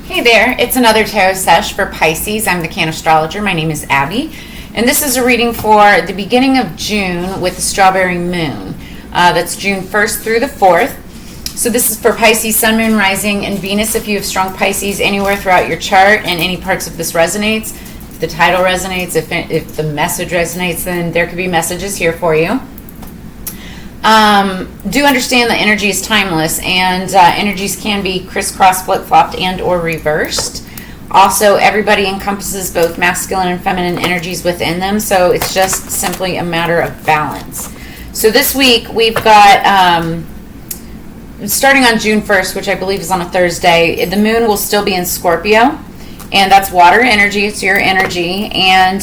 Hey there, it's another tarot sesh for Pisces. I'm the Cannastrologer. My name is Abby, and this is a reading for the beginning of June with the Strawberry Moon. That's June 1st through the 4th. So this is for Pisces, Sun, Moon, Rising, and Venus. If you have strong Pisces anywhere throughout your chart and any parts of this resonates, if the title resonates, if the message resonates, then there could be messages here for you. Do understand that energy is timeless, and energies can be crisscross, flip-flopped, and or reversed. Also, everybody encompasses both masculine and feminine energies within them, so it's just simply a matter of balance. So this week we've got, starting on June 1st, which I believe is on a Thursday, the moon will still be in Scorpio, and that's water energy. It's your energy, and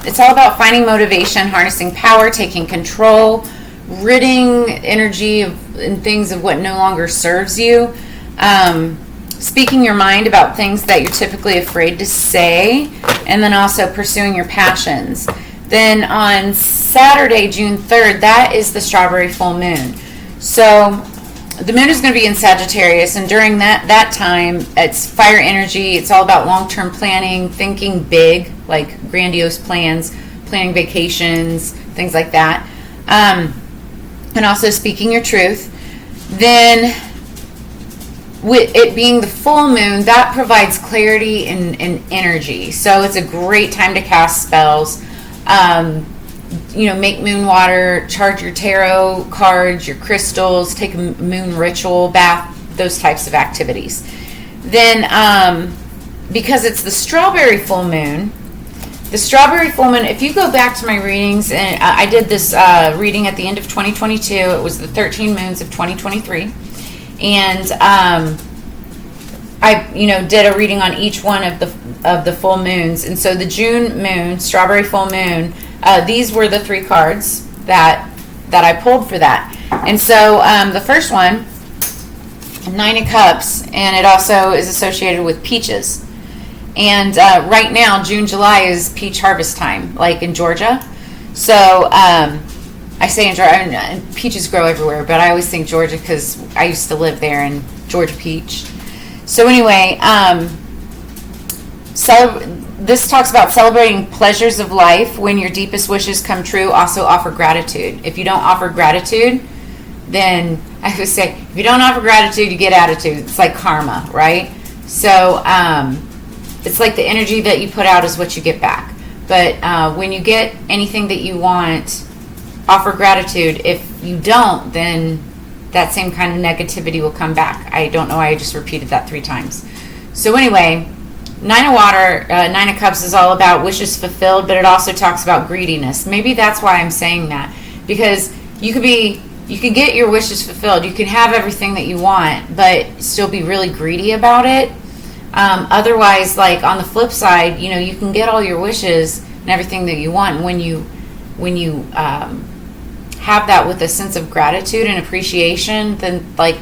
it's all about finding motivation, harnessing power, taking control, ridding energy and things of what no longer serves you, speaking your mind about things that you're typically afraid to say, and then also pursuing your passions. Then on Saturday, June 3rd, that is the Strawberry Full Moon. So the moon is going to be in Sagittarius, and during that time, it's fire energy. It's all about long-term planning, thinking big, like grandiose plans, planning vacations, things like that. And also speaking your truth. Then with it being the full moon, that provides clarity and energy. So it's a great time to cast spells. Make moon water, charge your tarot cards, your crystals, take a moon ritual bath, those types of activities. Then because it's the strawberry full moon, if you go back to my readings, and I did this reading at the end of 2022, it was the 13 moons of 2023, and I did a reading on each one of the full moons. And so the June moon, strawberry full moon, these were the three cards that I pulled for that. And so the first one, Nine of Cups, and it also is associated with peaches. And right now, June, July is peach harvest time, like in Georgia. So I say in Georgia, peaches grow everywhere, but I always think Georgia because I used to live there in Georgia peach. So anyway, this talks about celebrating pleasures of life. When your deepest wishes come true, also offer gratitude. If you don't offer gratitude, then I would say, if you don't offer gratitude, you get attitude. It's like karma, right? So it's like the energy that you put out is what you get back. But when you get anything that you want, offer gratitude. If you don't, then that same kind of negativity will come back. I don't know why I just repeated that 3 times. So anyway, Nine of Water, Nine of Cups is all about wishes fulfilled, but it also talks about greediness. Maybe that's why I'm saying that. Because you could get your wishes fulfilled. You can have everything that you want, but still be really greedy about it. Otherwise, like on the flip side, you can get all your wishes and everything that you want. And when you have that with a sense of gratitude and appreciation, then like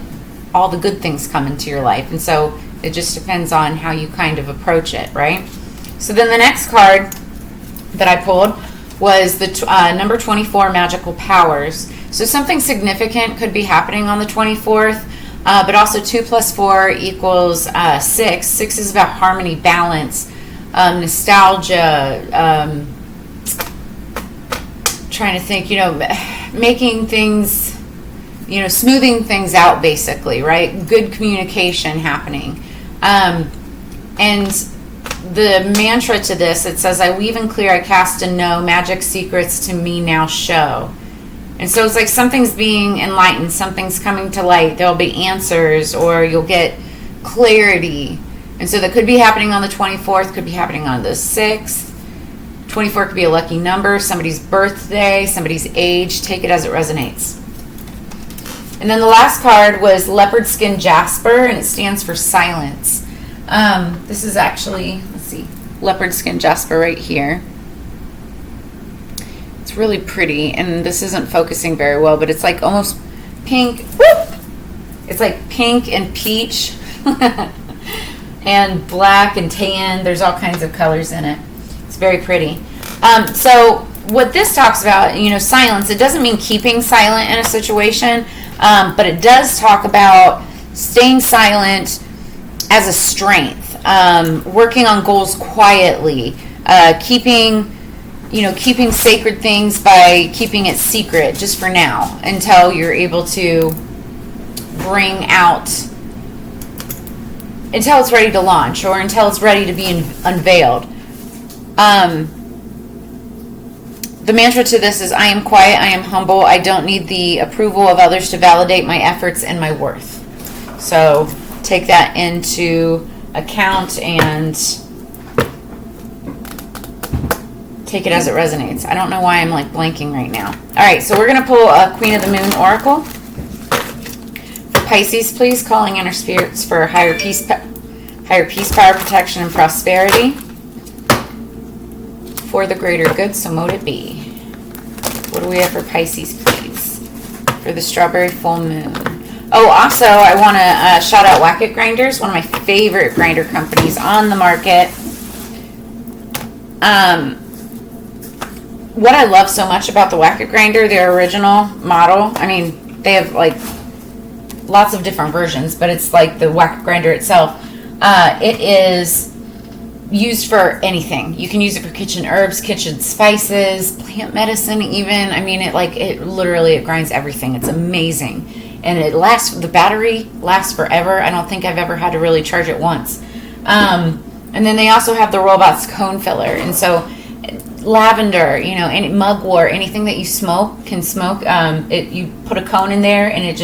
all the good things come into your life. And so it just depends on how you kind of approach it, right? So then the next card that I pulled was the number 24, Magical Powers. So something significant could be happening on the 24th. But also 2 + 4 equals 6. 6 is about harmony, balance, nostalgia, trying to think, making things, smoothing things out basically, right? Good communication happening. And the mantra to this, it says, I weave and clear, I cast and know, magic secrets to me now show. And so it's like something's being enlightened, something's coming to light, there'll be answers, or you'll get clarity. And so that could be happening on the 24th, could be happening on the 6th. 24 could be a lucky number, somebody's birthday, somebody's age. Take it as it resonates. And then the last card was Leopard Skin Jasper, and it stands for silence. This is actually, let's see, Leopard Skin Jasper right here. It's really pretty, and this isn't focusing very well, but it's like almost pink. Whoop! It's like pink and peach and black and tan. There's all kinds of colors in it. It's very pretty. So what this talks about, silence, it doesn't mean keeping silent in a situation, but it does talk about staying silent as a strength. working on goals quietly, keeping sacred things by keeping it secret just for now until you're able to bring out, until it's ready to launch or until it's ready to be unveiled. The mantra to this is, I am quiet, I am humble, I don't need the approval of others to validate my efforts and my worth. So take that into account and take it as it resonates. I don't know why I'm like blanking right now. All right, so we're going to pull a Queen of the Moon Oracle. For Pisces, please, calling in our spirits for higher peace, power, protection, and prosperity. For the greater good, so mote it be. What do we have for Pisces, please? For the Strawberry Full Moon. Oh, also, I want to shout out Whack-It Grinders, one of my favorite grinder companies on the market. What I love so much about the Whack-It Grinder, their original model, I mean, they have like lots of different versions, but it's like the Whack-It Grinder itself. It is used for anything. You can use it for kitchen herbs, kitchen spices, plant medicine even. I mean, it literally grinds everything. It's amazing. And it lasts, the battery lasts forever. I don't think I've ever had to really charge it once. And then they also have the Robots cone filler. And so lavender, any mugwort, anything that you can smoke, you put a cone in there and it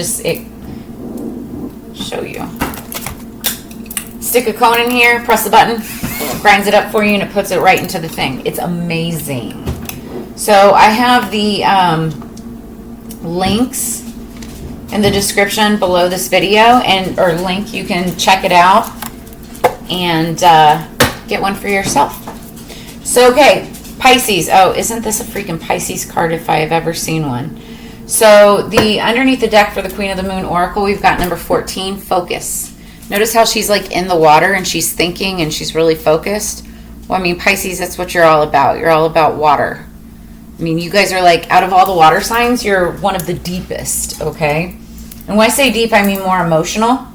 show you. Stick a cone in here, press the button, grinds it up for you, and it puts it right into the thing. It's amazing. So I have the links in the description below this video, or link, you can check it out and get one for yourself. So, okay, Pisces. Oh, isn't this a freaking Pisces card if I have ever seen one? So underneath the deck for the Queen of the Moon Oracle, we've got number 14, focus. Notice how she's like in the water and she's thinking and she's really focused. Well, I mean, Pisces, that's what you're all about. You're all about water. I mean, you guys are like, out of all the water signs, you're one of the deepest, okay? And when I say deep, I mean more emotional.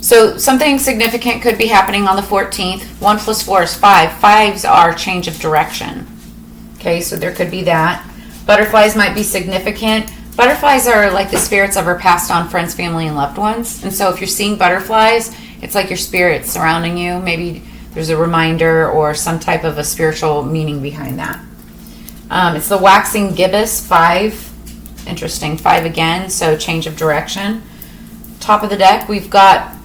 So something significant could be happening on the 14th. 1 + 4 is 5. Fives are change of direction. Okay, so there could be that. Butterflies might be significant. Butterflies are like the spirits of our passed on friends, family, and loved ones. And so if you're seeing butterflies, it's like your spirits surrounding you. Maybe there's a reminder or some type of a spiritual meaning behind that. It's the waxing gibbous, 5. Interesting, 5 again, so change of direction. Top of the deck, we've got,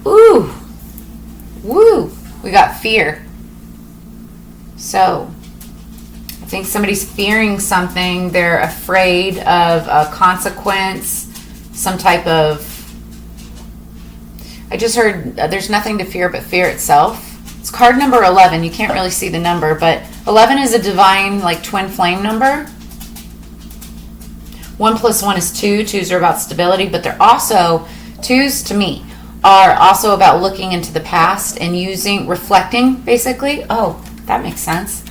we got fear. So I think somebody's fearing something. They're afraid of a consequence, some type of, I just heard there's nothing to fear but fear itself. It's card number 11. You can't really see the number, but 11 is a divine, like, twin flame number. 1 + 1 is 2. 2s are about stability, but they're also, 2s to me are also about looking into the past and reflecting, basically. Oh, that makes sense.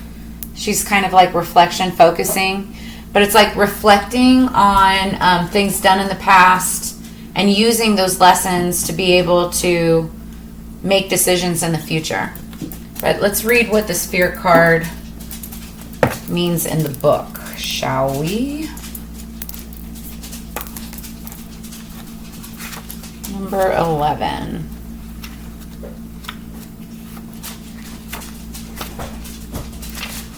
She's kind of like reflection, focusing, but it's like reflecting on things done in the past and using those lessons to be able to make decisions in the future. But let's read what the Spirit card means in the book, shall we? Number 11.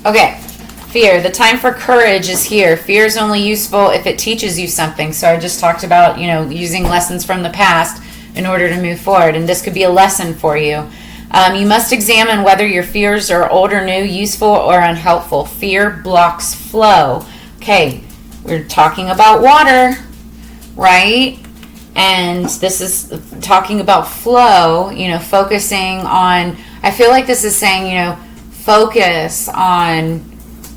Okay, fear. The time for courage is here. Fear is only useful if it teaches you something. So I just talked about, using lessons from the past in order to move forward. And this could be a lesson for you. You must examine whether your fears are old or new, useful or unhelpful. Fear blocks flow. Okay, we're talking about water, right? And this is talking about flow, focusing on, I feel like this is saying, focus on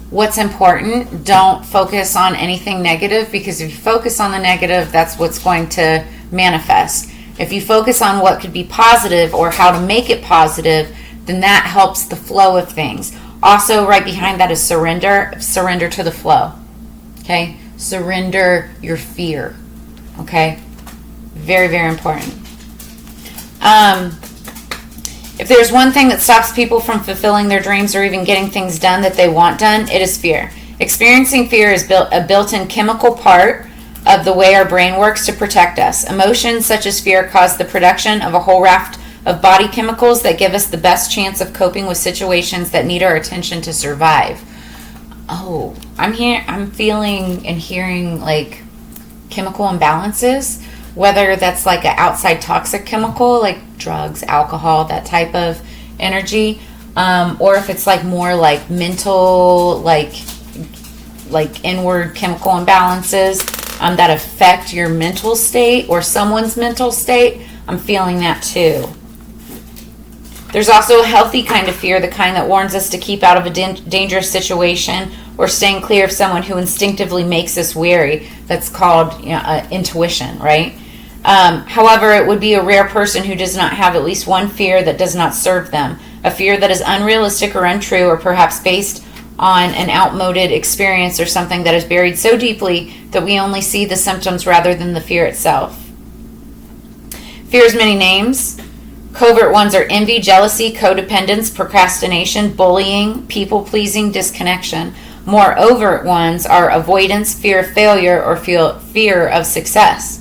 what's important. Don't focus on anything negative, because if you focus on the negative, that's what's going to manifest. If you focus on what could be positive or how to make it positive, then that helps the flow of things. Also, right behind that is surrender. Surrender to the flow. Okay? Surrender your fear. Okay? Very, very important. If there's one thing that stops people from fulfilling their dreams or even getting things done that they want done, it is fear. Experiencing fear is a built-in chemical part of the way our brain works to protect us. Emotions such as fear cause the production of a whole raft of body chemicals that give us the best chance of coping with situations that need our attention to survive. Oh, I'm feeling and hearing like chemical imbalances, whether that's like an outside toxic chemical like drugs, alcohol, that type of energy, or if it's like more like mental, like inward chemical imbalances that affect your mental state or someone's mental state. I'm feeling that too. There's also a healthy kind of fear, the kind that warns us to keep out of a dangerous situation or staying clear of someone who instinctively makes us wary. That's called intuition, right? However, it would be a rare person who does not have at least one fear that does not serve them. A fear that is unrealistic or untrue, or perhaps based on an outmoded experience or something that is buried so deeply that we only see the symptoms rather than the fear itself. Fear has many names. Covert ones are envy, jealousy, codependence, procrastination, bullying, people-pleasing, disconnection. More overt ones are avoidance, fear of failure, or fear of success.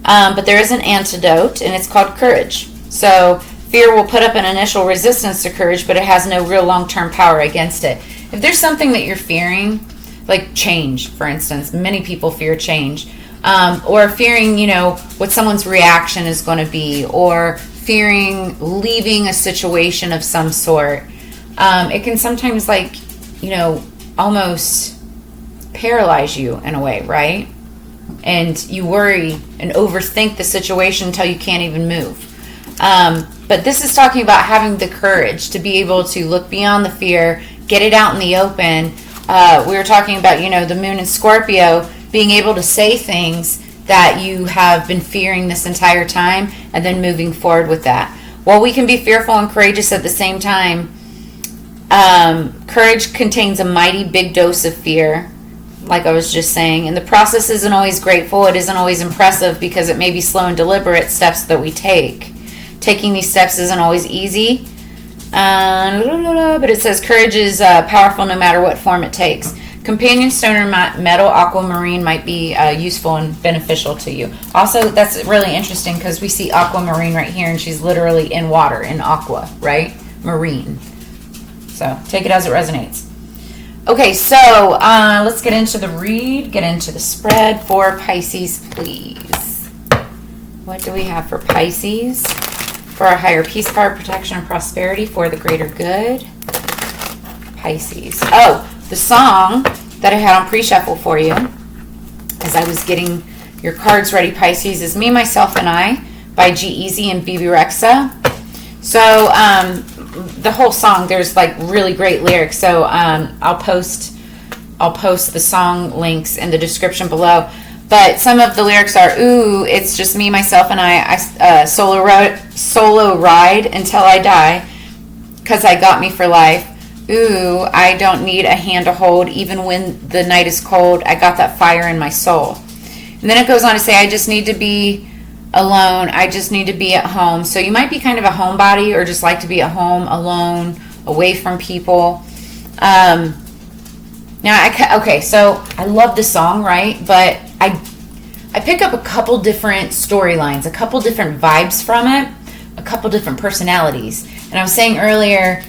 But there is an antidote, and it's called courage. So fear will put up an initial resistance to courage, but it has no real long-term power against it. If there's something that you're fearing, like change, for instance, many people fear change, or fearing, what someone's reaction is going to be, or fearing leaving a situation of some sort. It can sometimes almost paralyze you in a way, right? And you worry and overthink the situation until you can't even move. But this is talking about having the courage to be able to look beyond the fear, get it out in the open. We were talking about, the moon in Scorpio, being able to say things that you have been fearing this entire time and then moving forward with that. While we can be fearful and courageous at the same time, courage contains a mighty big dose of fear, like I was just saying, and the process isn't always grateful. It isn't always impressive because it may be slow and deliberate steps that we take. Taking these steps isn't always easy, but it says courage is powerful no matter what form it takes. Companion stone or metal, aquamarine might be useful and beneficial to you. Also, that's really interesting because we see aquamarine right here, and she's literally in water, in aqua, right? Marine. So take it as it resonates. Okay, so let's get into the read, get into the spread for Pisces, please. What do we have for Pisces? For our higher peace, power, protection, and prosperity, for the greater good. Pisces. Oh, the song that I had on pre-shuffle for you as I was getting your cards ready, Pisces, is Me, Myself, and I by G-Eazy and BB Rexa. So the whole song, there's like really great lyrics. So I'll post the song links in the description below. But some of the lyrics are, ooh, it's just me, myself, and I solo ride until I die, 'cause I got me for life. Ooh, I don't need a hand to hold, even when the night is cold. I got that fire in my soul. And then it goes on to say, I just need to be alone. I just need to be at home. So you might be kind of a homebody, or just like to be at home, alone, away from people. So I love the song, right? But I pick up a couple different storylines, a couple different vibes from it, a couple different personalities. And I was saying earlier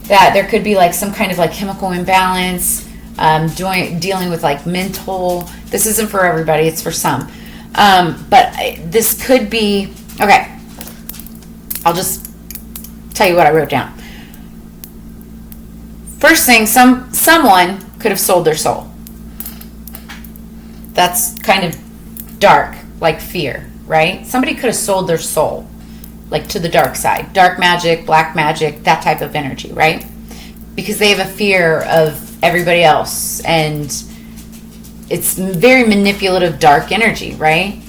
that there could be like some kind of like chemical imbalance, dealing with like mental. This isn't for everybody, it's for some. But this could be, okay, I'll just tell you what I wrote down. First thing, someone could have sold their soul. That's kind of dark, like fear, right? Somebody could have sold their soul, like to the dark side. Dark magic, black magic, that type of energy, right? Because they have a fear of everybody else, and it's very manipulative, dark energy, right?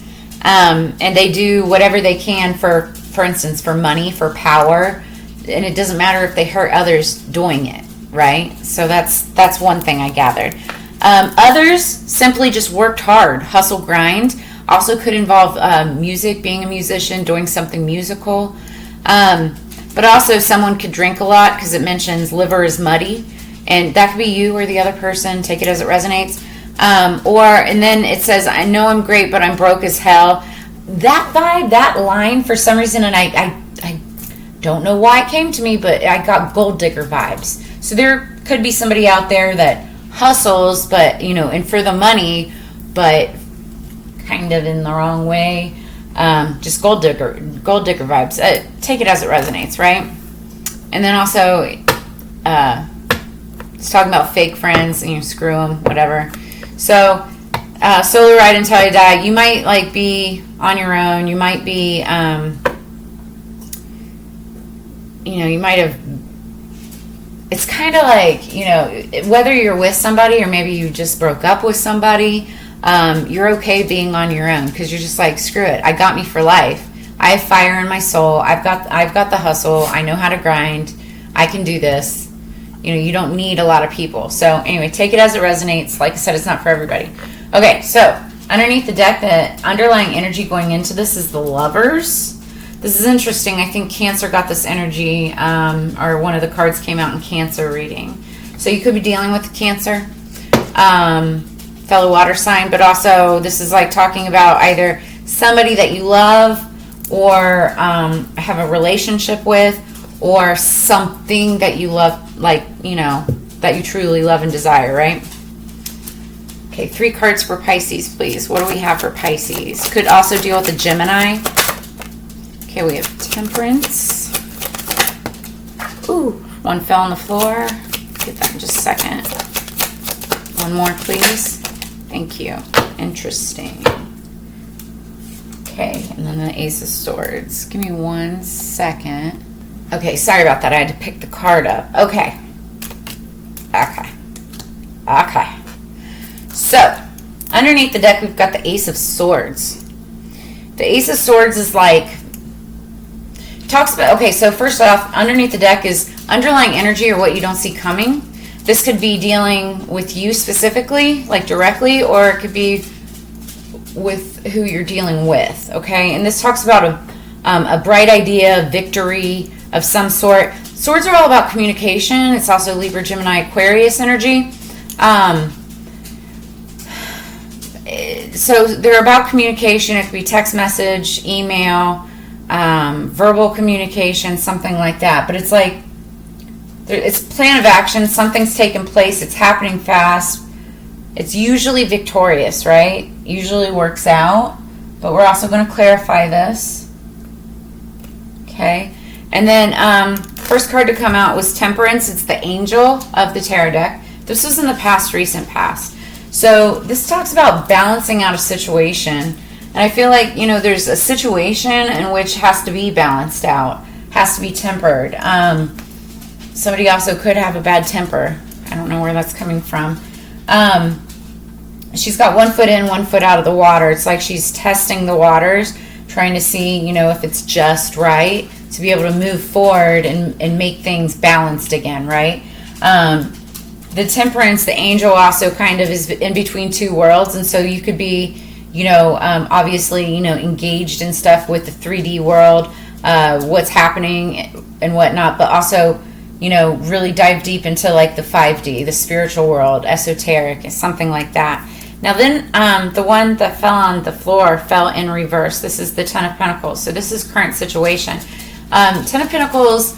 And they do whatever they can for instance, for money, for power, and it doesn't matter if they hurt others doing it, right? So that's one thing I gathered. Others simply just worked hard, hustle, grind. Also could involve music, being a musician, doing something musical. But also someone could drink a lot because it mentions liver is muddy. And that could be you or the other person. Take it as it resonates. And then it says, I know I'm great, but I'm broke as hell. That vibe, that line, for some reason, and I don't know why it came to me, but I got gold digger vibes. So there could be somebody out there that hustles, but, and for the money, but kind of in the wrong way. Just gold digger vibes. Take it as it resonates, right? And then also, it's talking about fake friends, screw them, whatever. So, solo ride until you die. You might be on your own. You might be, you might have. It's kind of like, whether you're with somebody or maybe you just broke up with somebody. You're okay being on your own because you're just like, screw it. I got me for life. I have fire in my soul. I've got the hustle. I know how to grind. I can do this. You don't need a lot of people. So anyway, take it as it resonates. Like I said, it's not for everybody. Okay, so underneath the deck, the underlying energy going into this is the Lovers. This is interesting. I think Cancer got this energy, or one of the cards came out in Cancer reading. So you could be dealing with Cancer, fellow water sign, but also this is like talking about either somebody that you love or have a relationship with, or something that you love, like, that you truly love and desire, right? Okay, 3 cards for Pisces, please. What do we have for Pisces? Could also deal with a Gemini. Okay, we have Temperance. Ooh, one fell on the floor. Get that in just a second. One more, please. Thank you. Interesting. Okay, and then the Ace of Swords. Give me 1 second. Okay, sorry about that. I had to pick the card up. Okay. So, underneath the deck, we've got the Ace of Swords. The Ace of Swords is like, talks about, okay, so first off, underneath the deck is underlying energy or what you don't see coming. This could be dealing with you specifically, like directly, or it could be with who you're dealing with, okay? And this talks about a bright idea, victory of some sort. Swords are all about communication. It's also Libra, Gemini, Aquarius energy. So they're about communication. It could be text message, email, verbal communication, something like that. But it's like, it's a plan of action. Something's taking place. It's happening fast. It's usually victorious, right? Usually works out. But we're also going to clarify this. Okay. And then first card to come out was Temperance. It's the Angel of the Tarot deck. This was in the past, recent past. So this talks about balancing out a situation. And I feel like, there's a situation in which has to be balanced out, has to be tempered. Somebody also could have a bad temper. I don't know where that's coming from. She's got 1 foot in, 1 foot out of the water. It's like she's testing the waters, trying to see, if it's just right to be able to move forward and make things balanced again, right? The Temperance, the Angel, also kind of is in between 2 worlds. And so you could be, obviously, engaged in stuff with the 3D world, what's happening and whatnot, but also, really dive deep into like the 5D, the spiritual world, esoteric, something like that. Now then, the one that fell on the floor fell in reverse. This is the Ten of Pentacles. So this is current situation. Ten of Pentacles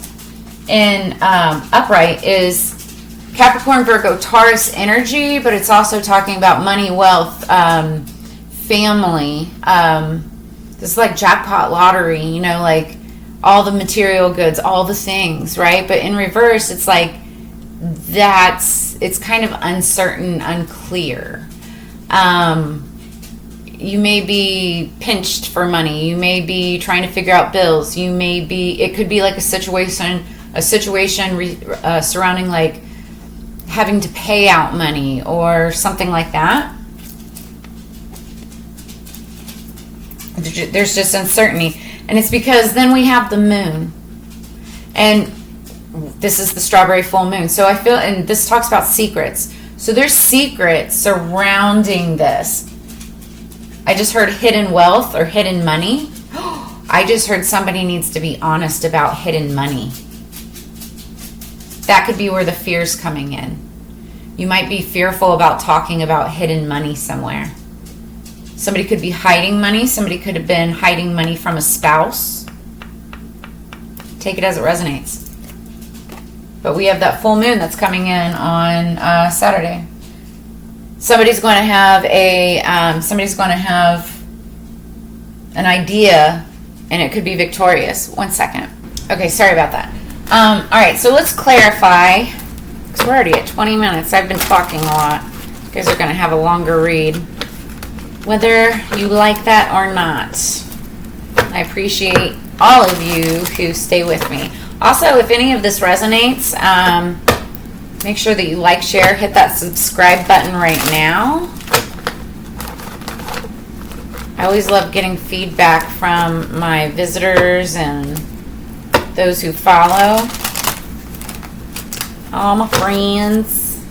in upright is Capricorn, Virgo, Taurus energy, but it's also talking about money, wealth, family. This is like jackpot lottery, like all the material goods, all the things, right? But in reverse, it's like it's kind of uncertain, unclear. You may be pinched for money. You may be trying to figure out bills. It could be like a situation surrounding like having to pay out money or something like that. There's just uncertainty. And it's because then we have the moon. And this is the strawberry full moon. So I feel, and this talks about secrets. So there's secrets surrounding this. I just heard hidden wealth or hidden money. I just heard somebody needs to be honest about hidden money. That could be where the fear's coming in. You might be fearful about talking about hidden money somewhere. Somebody could be hiding money. Somebody could have been hiding money from a spouse. Take it as it resonates. But we have that full moon that's coming in on Saturday. Somebody's going to have an idea, and it could be victorious. 1 second. Okay, sorry about that. All right, so let's clarify, because we're already at 20 minutes. I've been talking a lot. You guys are going to have a longer read, whether you like that or not. I appreciate all of you who stay with me. Also, if any of this resonates, make sure that you like, share, hit that subscribe button right now. I always love getting feedback from my visitors and those who follow. All my friends.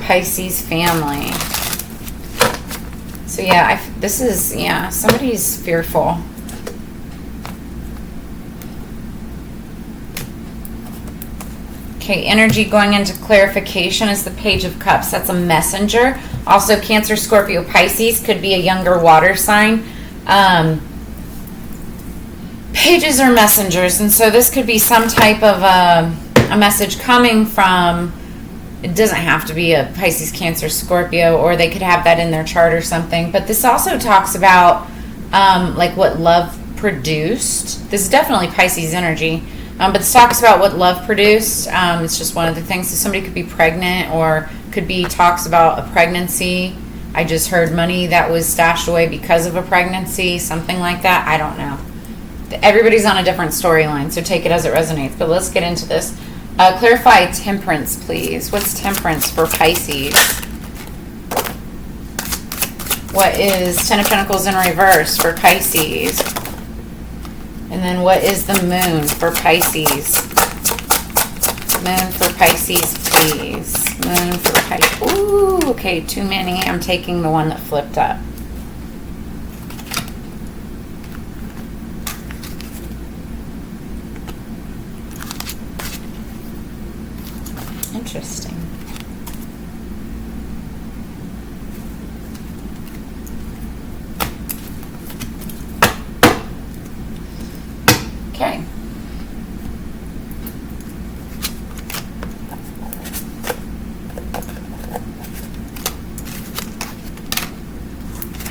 Pisces family. So yeah, somebody's fearful. Okay, energy going into clarification is the Page of Cups. That's a messenger. Also, Cancer, Scorpio, Pisces could be a younger water sign. Pages are messengers, and so this could be some type of a message coming from, it doesn't have to be a Pisces, Cancer, Scorpio, or they could have that in their chart or something. But this also talks about like what love produced. This is definitely Pisces energy. But this talks about what love produced. It's just one of the things. So somebody could be pregnant, or could be talks about a pregnancy. I just heard money that was stashed away because of a pregnancy, something like that. I don't know. Everybody's on a different storyline, so take it as it resonates. But let's get into this. Clarify temperance, please. What's temperance for Pisces? What is Ten of Pentacles in reverse for Pisces? And then what is the moon for Pisces? Moon for Pisces, please. Moon for Pisces. Ooh, okay, too many. I'm taking the one that flipped up. Interesting. Okay.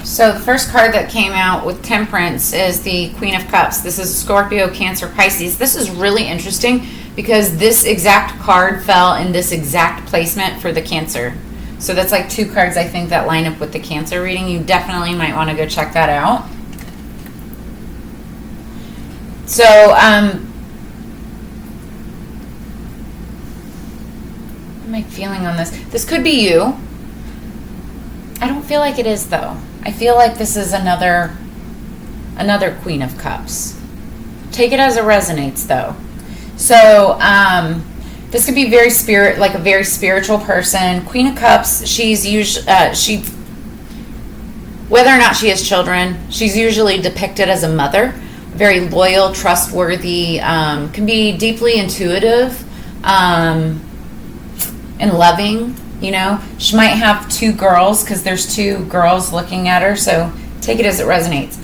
So the first card that came out with temperance is the Queen of Cups. This is Scorpio, Cancer, Pisces. This is really interesting because this exact card fell in this exact placement for the Cancer. So that's like two cards I think that line up with the Cancer reading. You definitely might want to go check that out. So, what am I feeling on this? This could be you. I don't feel like it is, though. I feel like this is another Queen of Cups. Take it as it resonates, though. So, this could be a very spiritual person. Queen of Cups, she's usually, whether or not she has children, she's usually depicted as a mother. Very loyal, trustworthy, can be deeply intuitive, and loving. You know, she might have two girls because there's two girls looking at her. So take it as it resonates.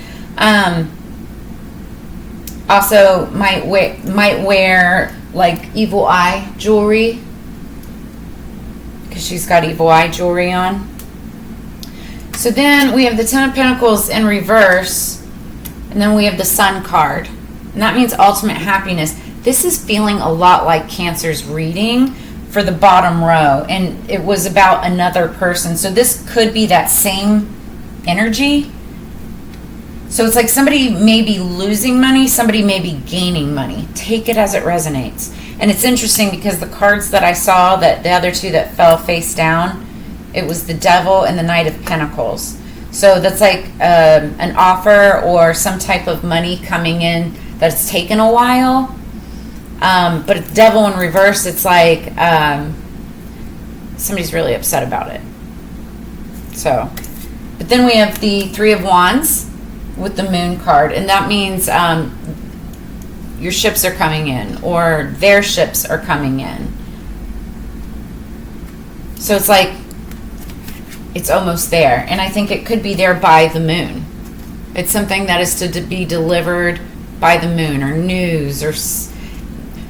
Also, might wear like evil eye jewelry because she's got evil eye jewelry on. So then we have the Ten of Pentacles in reverse, and then we have the Sun card, and that means ultimate happiness. This is feeling a lot like Cancer's reading for the bottom row, and it was about another person. So this could be that same energy. So it's like somebody may be losing money, somebody may be gaining money. Take it as it resonates. And it's interesting because the cards that I saw, that the other two that fell face down, it was the Devil and the Knight of Pentacles. So that's like an offer or some type of money coming in that's taken a while. But it's Devil in reverse. It's like somebody's really upset about it. So But then we have the Three of Wands with the Moon card, and that means your ships are coming in, or their ships are coming in. So it's like it's almost there, and I think it could be there by the moon. It's something that is to be delivered by the moon, or news, or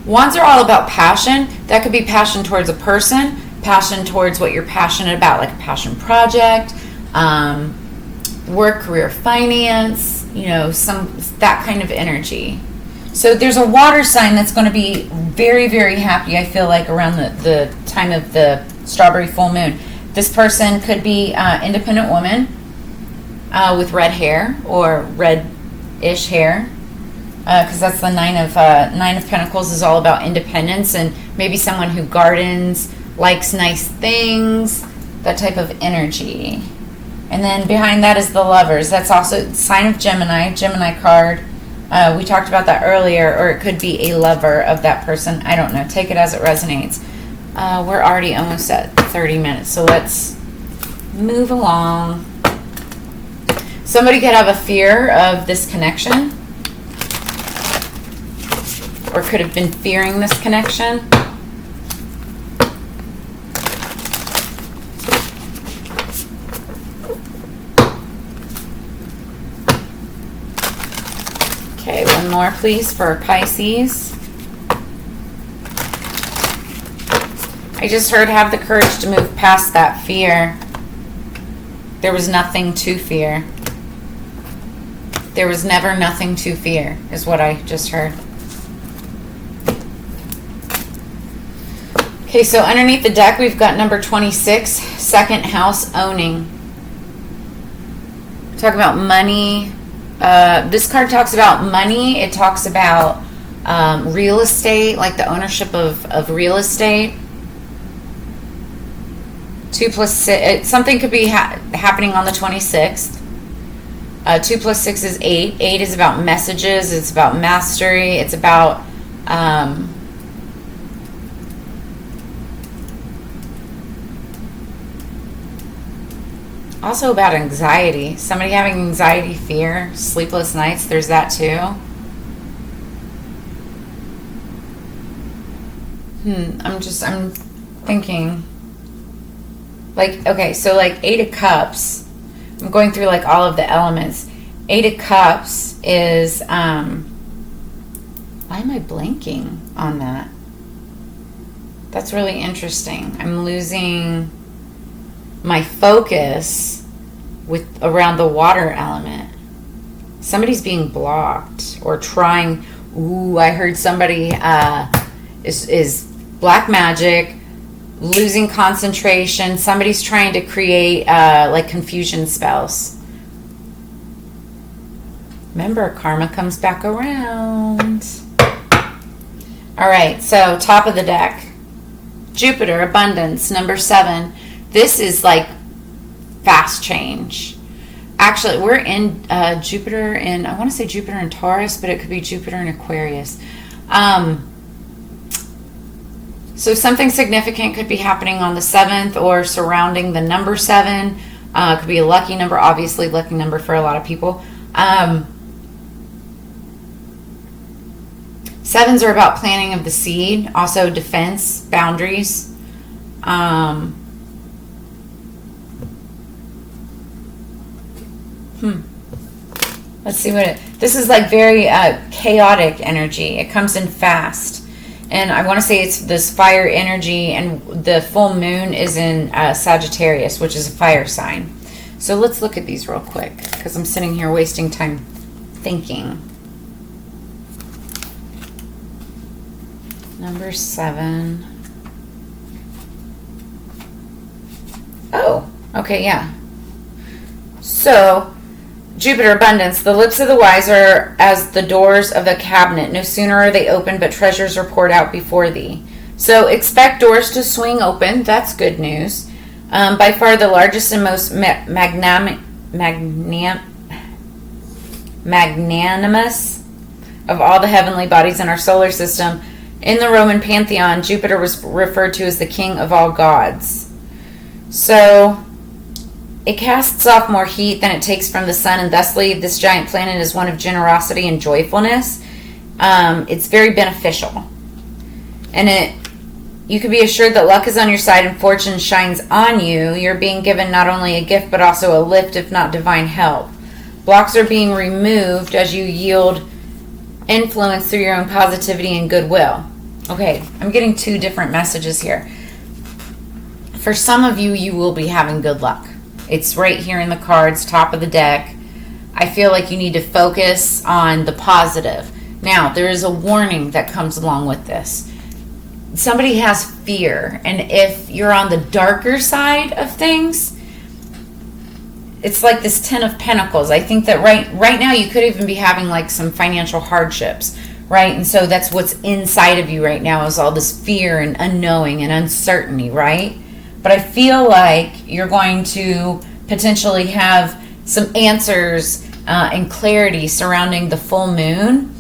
wands are all about passion. That could be passion towards a person, passion towards what you're passionate about, like a passion project, work, career, finance, you know, that kind of energy. So there's a water sign that's going to be very, very happy, I feel like, around the time of the strawberry full moon. This person could be independent woman with red hair, or red-ish hair, because that's the Nine of Pentacles is all about independence, and maybe someone who gardens, likes nice things, that type of energy. And then behind that is the Lovers. That's also sign of Gemini card. We talked about that earlier, or it could be a lover of that person. I don't know. Take it as it resonates. We're already almost at 30 minutes, so let's move along. Somebody could have a fear of this connection, or could have been fearing this connection. Okay, one more please for Pisces. I just heard have the courage to move past that fear. There was nothing to fear. There was never nothing to fear, is what I just heard. Okay, so underneath the deck, we've got number 26, second house owning. Talk about money. This card talks about money. It talks about real estate, like the ownership of real estate. 2 plus 6, something could be happening on the 26th. 2 plus 6 is 8. 8 is about messages. It's about mastery. It's about also about anxiety. Somebody having anxiety, fear, sleepless nights. There's that too. I'm thinking. Like, okay, so like 8 of Cups. I'm going through like all of the elements. 8 of Cups is, why am I blanking on that? That's really interesting. I'm losing my focus around the water element. Somebody's being blocked or trying. Ooh, I heard somebody is black magic, losing concentration. Somebody's trying to create like confusion spells. Remember, karma comes back around. All right, so top of the deck, Jupiter, abundance, number 7. This is like fast change. Actually, we're in Jupiter in, I want to say Jupiter in Taurus, but it could be Jupiter in Aquarius. So something significant could be happening on the 7th or surrounding the number 7. Could be a lucky number, obviously lucky number for a lot of people. 7s are about planting of the seed, also defense, boundaries. Let's see what this is like. Very chaotic energy. It comes in fast. And I want to say it's this fire energy, and the full moon is in Sagittarius, which is a fire sign. So let's look at these real quick, because I'm sitting here wasting time thinking. Number 7. Oh, okay, yeah. So, Jupiter, abundance. The lips of the wise are as the doors of a cabinet. No sooner are they opened, but treasures are poured out before thee. So expect doors to swing open. That's good news. By far the largest and most magnanimous of all the heavenly bodies in our solar system. In the Roman pantheon, Jupiter was referred to as the king of all gods. So It casts off more heat than it takes from the sun, and thusly this giant planet is one of generosity and joyfulness. It's very beneficial. And you can be assured that luck is on your side and fortune shines on you. You're being given not only a gift, but also a lift, if not divine help. Blocks are being removed as you yield influence through your own positivity and goodwill. Okay, I'm getting two different messages here. For some of you, you will be having good luck. It's right here in the cards, top of the deck. I feel like you need to focus on the positive. Now, there is a warning that comes along with this. Somebody has fear, and if you're on the darker side of things, it's like this Ten of Pentacles. I think that right now you could even be having like some financial hardships, right? And so that's what's inside of you right now is all this fear and unknowing and uncertainty, right? But I feel like you're going to potentially have some answers and clarity surrounding the full moon.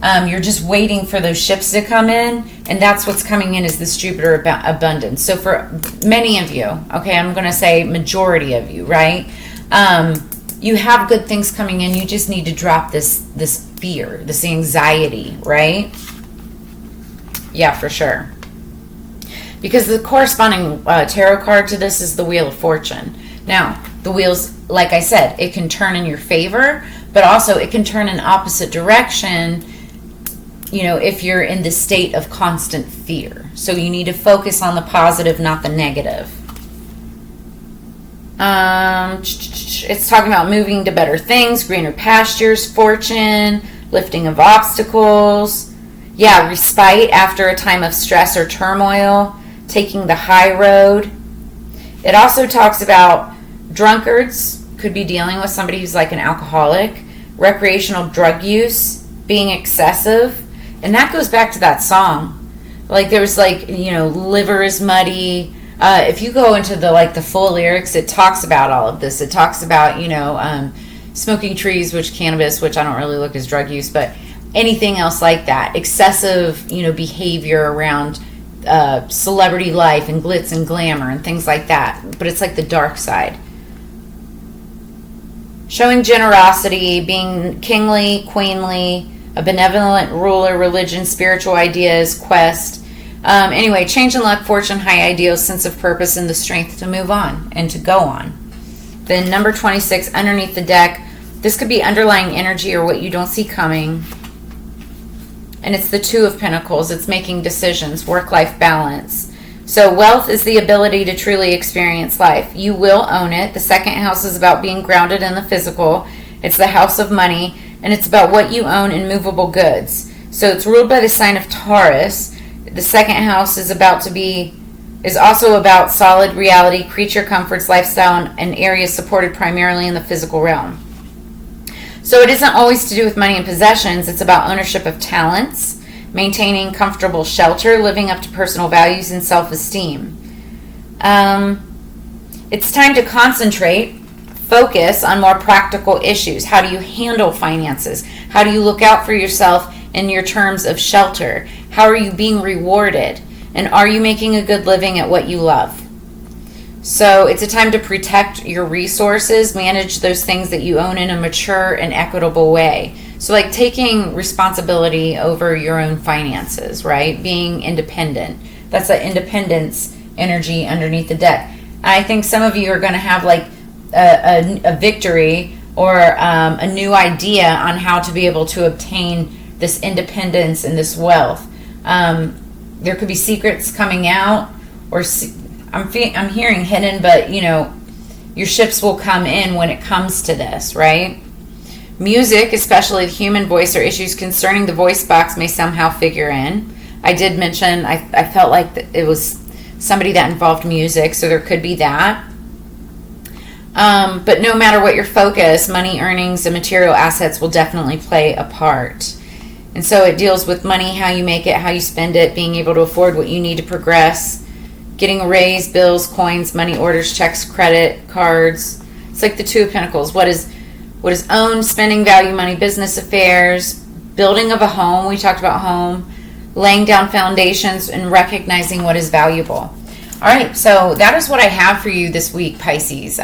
You're just waiting for those ships to come in, and that's what's coming in is this Jupiter abundance. So for many of you, okay, I'm going to say majority of you, right? You have good things coming in. You just need to drop this fear, this anxiety, right? Yeah, for sure. Because the corresponding tarot card to this is the Wheel of Fortune. Now, the wheels, like I said, it can turn in your favor, but also it can turn in opposite direction, you know, if you're in the state of constant fear. So you need to focus on the positive, not the negative. It's talking about moving to better things, greener pastures, fortune, lifting of obstacles. Yeah, respite after a time of stress or turmoil, taking the high road. It also talks about drunkards, could be dealing with somebody who's like an alcoholic, recreational drug use, being excessive. And that goes back to that song. Like there was like, you know, liver is muddy. If you go into the full lyrics, it talks about all of this. It talks about, you know, smoking trees, which cannabis, which I don't really look as drug use, but anything else like that. Excessive, you know, behavior around celebrity life and glitz and glamour and things like that. But it's like the dark side. Showing generosity, being kingly, queenly, a benevolent ruler, religion, spiritual ideas, quest. Anyway, change in luck, fortune, high ideals, sense of purpose, and the strength to move on and to go on. Then number 26, underneath the deck. This could be underlying energy or what you don't see coming. And it's the Two of Pentacles. It's making decisions, work-life balance. So wealth is the ability to truly experience life. You will own it. The second house is about being grounded in the physical. It's the house of money, and it's about what you own in movable goods. So it's ruled by the sign of Taurus. The second house is also about solid reality, creature comforts, lifestyle, and areas supported primarily in the physical realm. So it isn't always to do with money and possessions. It's about ownership of talents, maintaining comfortable shelter, living up to personal values, and self-esteem. It's time to concentrate, focus on more practical issues. How do you handle finances? How do you look out for yourself in your terms of shelter? How are you being rewarded? And are you making a good living at what you love? So it's a time to protect your resources, manage those things that you own in a mature and equitable way. So like taking responsibility over your own finances, right? Being independent. That's the independence energy underneath the deck. I think some of you are going to have like a victory or a new idea on how to be able to obtain this independence and this wealth. There could be secrets coming out, or I'm hearing hidden, but you know, your ships will come in when it comes to this, right? Music, especially the human voice or issues concerning the voice box, may somehow figure in. I did mention I felt like it was somebody that involved music, so there could be that. But no matter what your focus, money, earnings, and material assets will definitely play a part. And so it deals with money, how you make it, how you spend it, being able to afford what you need to progress, getting a raise, bills, coins, money orders, checks, credit, cards. It's like the Two of Pentacles. What is owned, spending value, money, business affairs, building of a home. We talked about home, laying down foundations, and recognizing what is valuable. All right, so that is what I have for you this week, Pisces.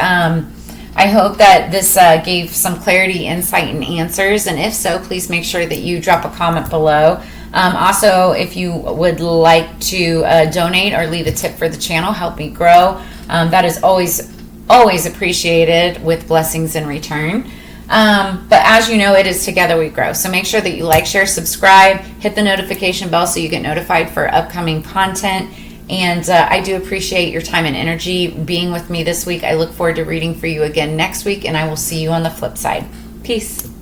I hope that this gave some clarity, insight, and answers. And if so, please make sure that you drop a comment below. Also, if you would like to donate or leave a tip for the channel, help me grow. That is always appreciated with blessings in return. But as you know, it is together we grow. So make sure that you like, share, subscribe, hit the notification bell so you get notified for upcoming content. And I do appreciate your time and energy being with me this week. I look forward to reading for you again next week, and I will see you on the flip side. Peace.